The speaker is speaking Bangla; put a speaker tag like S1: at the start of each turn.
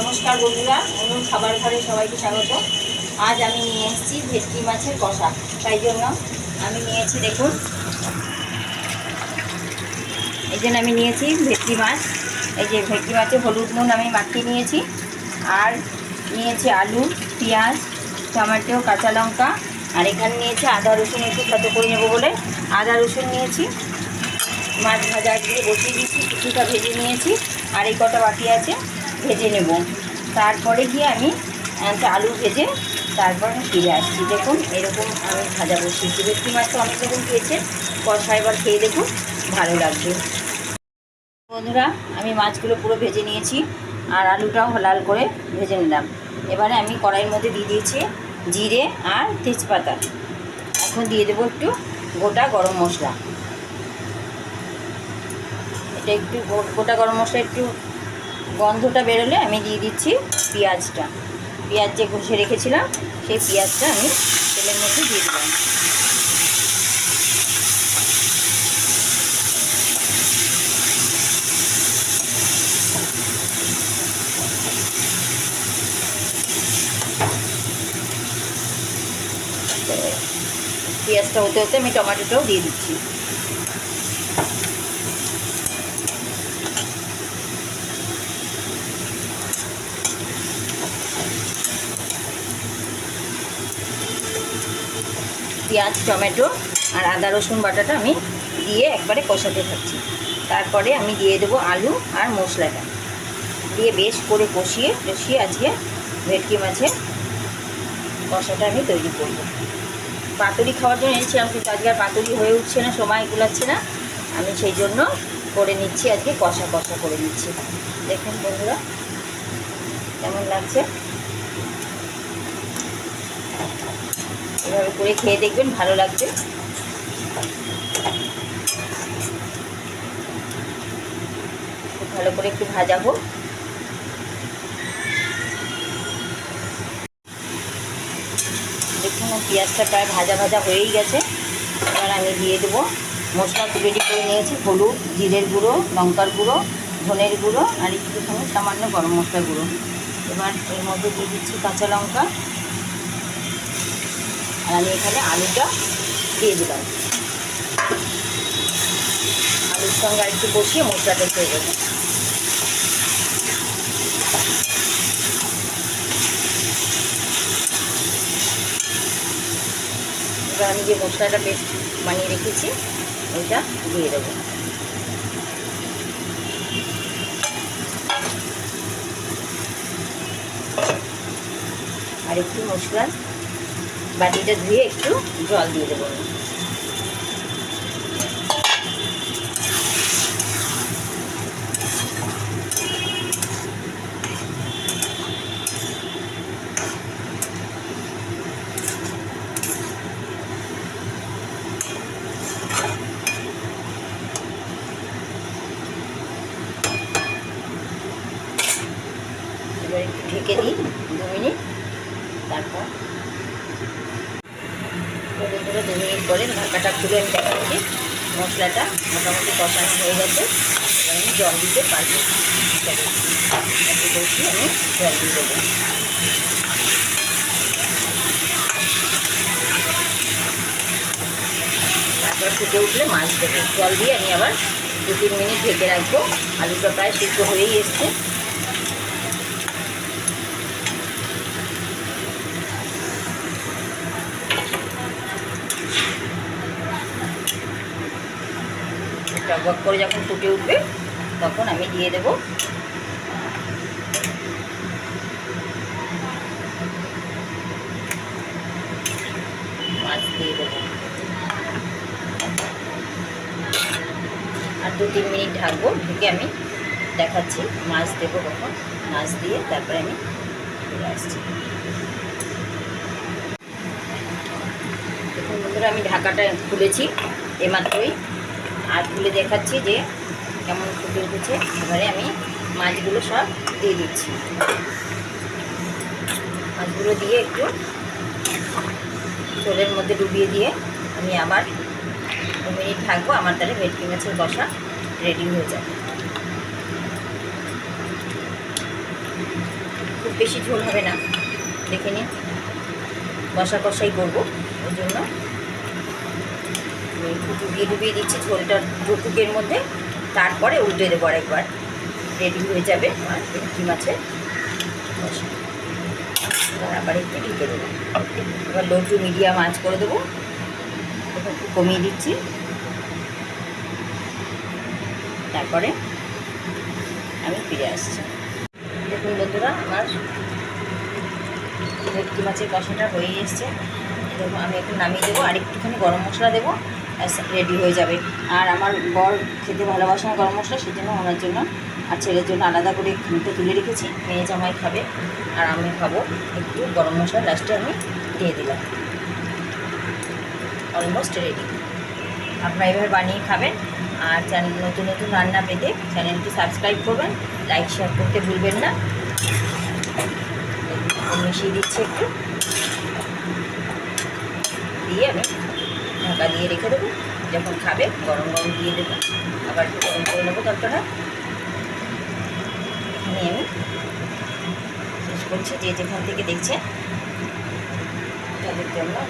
S1: নমস্কার বন্ধুরা, অনুর খাবার ঘরে সবাইকে স্বাগত। আজ আমি নিয়ে এসেছি ভেটকি মাছের কষা। তাই জন্য আমি নিয়েছি, দেখুন, এই জন্য আমি নিয়েছি ভেটকি মাছ। এই যে ভেটকি মাছে হলুদ নুন আমি মাখিয়ে নিয়েছি। আর নিয়েছি আলু, পেঁয়াজ, টমেটো, কাঁচা লঙ্কা। আর এখানে নিয়েছি আদা রসুন, একটু সাথে করে নেবো বলে আদা রসুন নিয়েছি। মাছ ভাজা দিয়ে বসিয়ে দিয়েছি, কিছুটা ভেজে নিয়েছি। আর এই কটা বাকি আছে, ভেজে নেব। তারপরে গিয়ে আমি আলু ভেজে তারপর আমি ফিরে আসছি। দেখুন, এরকম আমি ভাজা বসিয়েছি। ভেটকি মাছ তো অনেক রকম খেয়েছে, কষা এবার খেয়ে দেখুন, ভালো লাগবে। বন্ধুরা, আমি মাছগুলো পুরো ভেজে নিয়েছি আর আলুটাও লাল করে ভেজে নিলাম। এবারে আমি কড়াইয়ের মধ্যে দিয়ে দিয়েছি জিরে আর তেজপাতা। এখন দিয়ে দেবো একটু গোটা গরম মশলা। এটা একটু গোটা গরম মশলা একটু গন্ধটা বেরোলে আমি দিয়ে দিচ্ছি পেঁয়াজটা। পেঁয়াজ যে ঘষে রেখেছিলাম সেই পেঁয়াজটা আমি তেলের মধ্যে দিয়ে দিলাম। পেঁয়াজটা হতে হতে আমি টমেটোটাও দিয়ে দিচ্ছি। পেঁয়াজ, টমেটো আর আদা রসুন বাটাটা আমি দিয়ে একবারে কষাতে থাকছি। তারপরে আমি দিয়ে দেবো আলু আর মশলাটা দিয়ে বেশ করে কষিয়ে আজকে ভেটকি মাছের কষাটা আমি তৈরি করব। পাতুরি খাওয়ার জন্য এনেছিলাম, কিন্তু আজকে আর পাতুরি হয়ে উঠছে না, সময় কুলাচ্ছে না। আমি সেই জন্য করে নিচ্ছি, আজকে কষা করে নিচ্ছি। দেখুন বন্ধুরা, কেমন লাগছে। এভাবে করে খেয়ে দেখবেন, ভালো লাগবে। খুব ভালো করে একটু ভাজাবো। দেখুন, পেঁয়াজটা প্রায় ভাজা হয়েই গেছে। এবার আমি দিয়ে দেবো মশলা রেডি করে নিয়েছি। হলুদ, জিরের গুঁড়ো, লঙ্কার গুঁড়ো, ধনের গুঁড়ো আর একটুখানি সামান্য গরম মশলা গুঁড়ো। এবার এর মধ্যে দিয়ে দিচ্ছি কাঁচা লঙ্কা। আর আমি এখানে আলুটা দিয়ে দিলাম। আলুর সঙ্গে আর একটু বসিয়ে মশলাটা খেয়ে দেবো। এবার আমি যে মশলাটা পেস্ট বানিয়ে রেখেছি ওইটা দিয়ে দেবো। আর একটু মশলার বাটিটা ধুয়ে একটু জল দিয়ে দেবো। এবার একটু ঢেকে দিই 2 মিনিট। তারপর 2 মিনিট পরে ঢাকাটা খুলে আমি দেখাচ্ছি মশলাটা মোটামুটি কষানো হয়ে গেছে। এবার আমি জল দিতে পারবো। একটু বসিয়ে আমি জল দিয়ে দেবো। তারপর ফুটে উঠলে মাছ দেবো। জল দিয়ে আমি আবার 2-3 মিনিট ঢেকে রাখবো। আলুটা প্রায় সিদ্ধ হয়েই এসছে। টকবক করে যখন ফুটে উঠবে তখন আমি দিয়ে দেব মাছ দিয়ে দেবো। আর 2-3 মিনিট ঢাকবো। ঢেকে আমি দেখাচ্ছি মাছ দেবো কখন। মাছ দিয়ে তারপরে আমি ফিরে আসছি। দেখুন বন্ধুরা, আমি ঢাকাটা খুলেছি এমাত্রই। আর খুলে দেখাচ্ছি যে কেমন ফুটে উঠেছে। এবারে আমি মাছগুলো সব দিয়ে দিচ্ছি। মাছগুলো দিয়ে একটু ঝোলের মধ্যে ডুবিয়ে দিয়ে আমি আবার 2 মিনিট থাকবো। আমার তাহলে ভেটকি মাছের কষা রেডি হয়ে যাবে। খুব বেশি ঝোল হবে না, দেখে নিন, কষা কষাই করবো, ওই জন্য আমি একটু ডুবিয়ে দিচ্ছি ঝোলটা ঢুকুকের মধ্যে, তারপরে উল্টে দেবো আরেকবার, রেডি হয়ে যাবে আমার ভেটকি মাছের কষা। এবার আবার একটু ঢেকে দেবো, এবার লো টু মিডিয়াম আঁচ করে দেবো, একটু কমিয়ে দিচ্ছি, তারপরে আমি ফিরে আসছি। দেখুন বন্ধুরা, আমার ভেটকি মাছের কষাটা হয়ে এসছে, দেখুন আমি একটু নামিয়ে দেবো, আর একটুখানি গরম মশলা দেবো, রেডি হয়ে যাবে। আর আমার বর খেতে ভালোবাসে না গরম মশলা, সেই জন্য ওনার জন্য আর ছেলের জন্য আলাদা করে খুঁটে তুলে রেখেছি, মেয়ে জামাই খাবে আর আমি খাবো, একটু গরম মশলা লাস্টে আমি দিয়ে দিলাম। Almost ready. আপনারা এভাবে বানিয়ে খাবেন, আর চ্যানেল নতুন নতুন রান্না পেতে চ্যানেলটি সাবস্ক্রাইব করবেন, লাইক শেয়ার করতে ভুলবেন না। মিশিয়ে দিচ্ছি একটু, দিয়ে আমি ঢাকা দিয়ে রেখে দেবো, যখন খাবে গরম গরম দিয়ে দেবো, আবার একটু গরম করে নেবো তরকারিটা। এখানে আমি শেষ করছি, যে যেখান থেকে দেখছেন তাদেরকে আমরা